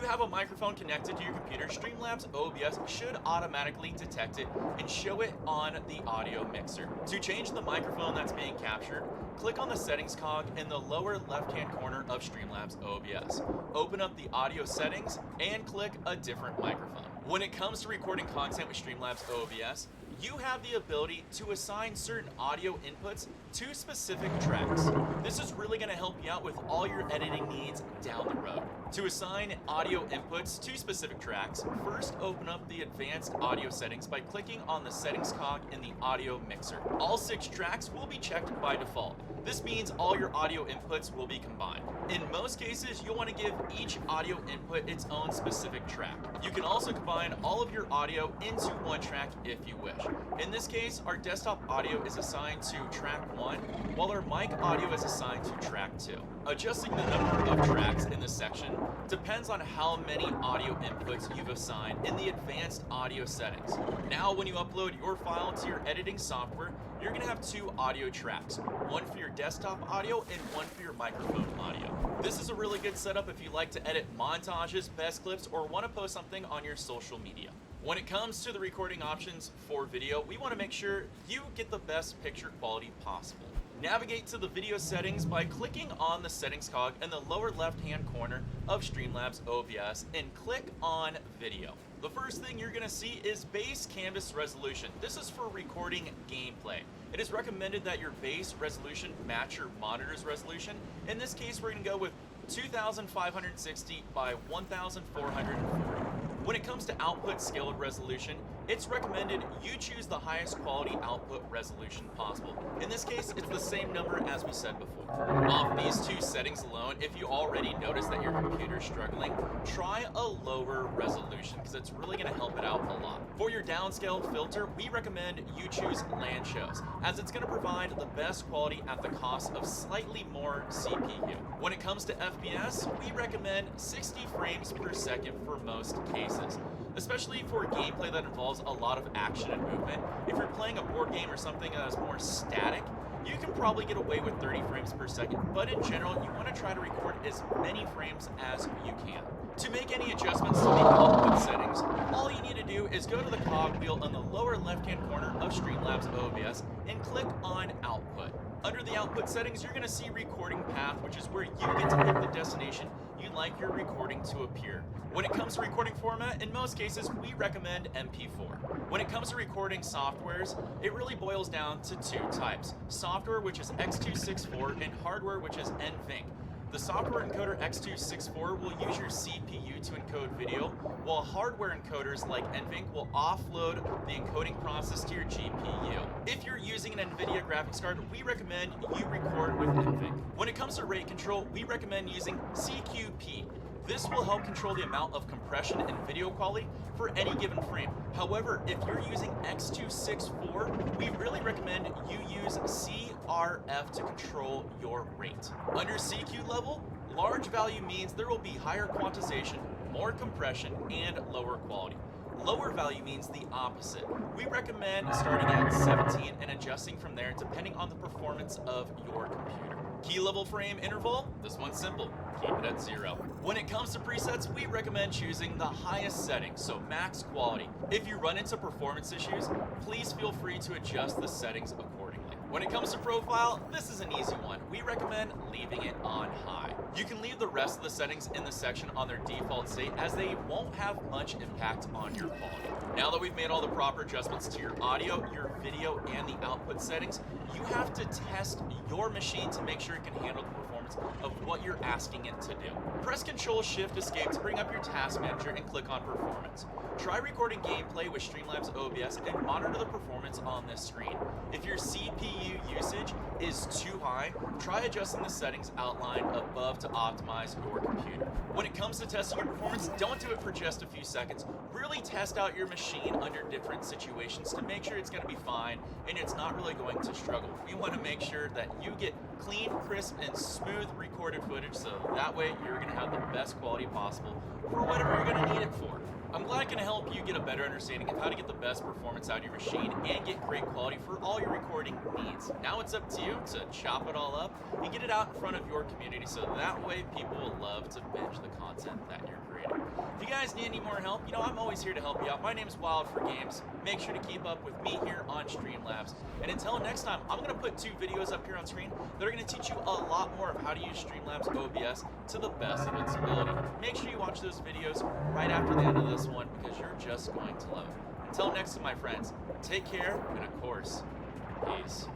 you have a microphone connected to your computer, Streamlabs OBS should automatically detect it and show it on the audio mixer. To change the microphone that's being captured, click on the settings cog in the lower left-hand corner of Streamlabs OBS. Open up the audio settings and click a different microphone. When it comes to recording content with Streamlabs OBS, you have the ability to assign certain audio inputs to specific tracks. This is really going to help you out with all your editing needs down the road. To assign audio inputs to specific tracks, first open up the advanced audio settings by clicking on the settings cog in the audio mixer. All 6 tracks will be checked by default. This means all your audio inputs will be combined. In most cases, you'll want to give each audio input its own specific track. You can also combine all of your audio into one track if you wish. In this case, our desktop audio is assigned to track 1, while our mic audio is assigned to track 2. Adjusting the number of tracks in this section depends on how many audio inputs you've assigned in the advanced audio settings. Now, when you upload your file to your editing software, you're going to have 2 audio tracks, one for your desktop audio and one for your microphone audio. This is a really good setup if you like to edit montages, best clips, or want to post something on your social media. When it comes to the recording options for video, we want to make sure you get the best picture quality possible. Navigate to the video settings by clicking on the settings cog in the lower left-hand corner of Streamlabs OBS and click on video. The first thing you're going to see is base canvas resolution. This is for recording gameplay. It is recommended that your base resolution match your monitor's resolution. In this case, we're going to go with 2560 by 1440. When it comes to output scaled resolution, it's recommended you choose the highest quality output resolution possible. In this case, it's the same number as we said before. Off these 2 settings alone, if you already notice that your computer's struggling, try a lower resolution because it's really going to help it out a lot. For your downscale filter, we recommend you choose land shows, as it's going to provide the best quality at the cost of slightly more CPU. When it comes to FPS, we recommend 60 frames per second for most cases, especially for gameplay that involves a lot of action and movement. If you're playing a board game or something that is more static, you can probably get away with 30 frames per second, but in general, you want to try to record as many frames as you can. To make any adjustments to the output settings, all you need to do is go to the cog wheel in the lower left-hand corner of Streamlabs OBS and click on Output. Under the output settings, you're going to see recording path, which is where you get to pick the destination you'd like your recording to appear. When it comes to recording format, in most cases, we recommend MP4. When it comes to recording softwares, it really boils down to 2 types. Software, which is X264, and hardware, which is NVENC. The software encoder X264 will use your CPU to encode video, while hardware encoders like NVENC will offload the encoding process to your GPU. If you're using an NVIDIA graphics card, we recommend you record with NVENC. When it comes to rate control, we recommend using CQP. This will help control the amount of compression and video quality for any given frame. However, if you're using X264, we really recommend you use CRF to control your rate. Under CQ level, large value means there will be higher quantization, more compression, and lower quality. Lower value means the opposite. We recommend starting at 17 and adjusting from there depending on the performance of your computer. Key level frame interval, this one's simple, keep it at 0. When it comes to presets, we recommend choosing the highest setting, so max quality. If you run into performance issues, please feel free to adjust the settings accordingly. When it comes to profile, this is an easy one. We recommend leaving it on high. You can leave the rest of the settings in the section on their default state as they won't have much impact on your quality. Now that we've made all the proper adjustments to your audio, your video, and the output settings, you have to test your machine to make sure it can handle the performance of what you're asking it to do. Press Ctrl-Shift-Escape to bring up your task manager and click on Performance. Try recording gameplay with Streamlabs OBS and monitor the performance on this screen. If your CPU usage is too high, try adjusting the settings outlined above to optimize your computer. When it comes to testing your performance, don't do it for just a few seconds. Really test out your machine under different situations to make sure it's going to be fine and it's not really going to struggle. We want to make sure that you get clean, crisp, and smooth recorded footage so that way you're going to have the best quality possible for whatever you're going to need it for. I'm glad I can help you get a better understanding of how to get the best performance out of your machine and get great quality for all your recording needs. Now it's up to you to chop it all up and get it out in front of your community so that way people will love to binge the content that you're creating. If you guys need any more help, I'm always here to help you out. My name's Wild for Games. Make sure to keep up with me here on Streamlabs. And until next time, I'm going to put 2 videos up here on screen that are going to teach you a lot more of how to use Streamlabs OBS to the best of its ability. Make sure you watch those videos right after the end of this one because you're just going to love it. Until next time, my friends, take care, and of course, peace.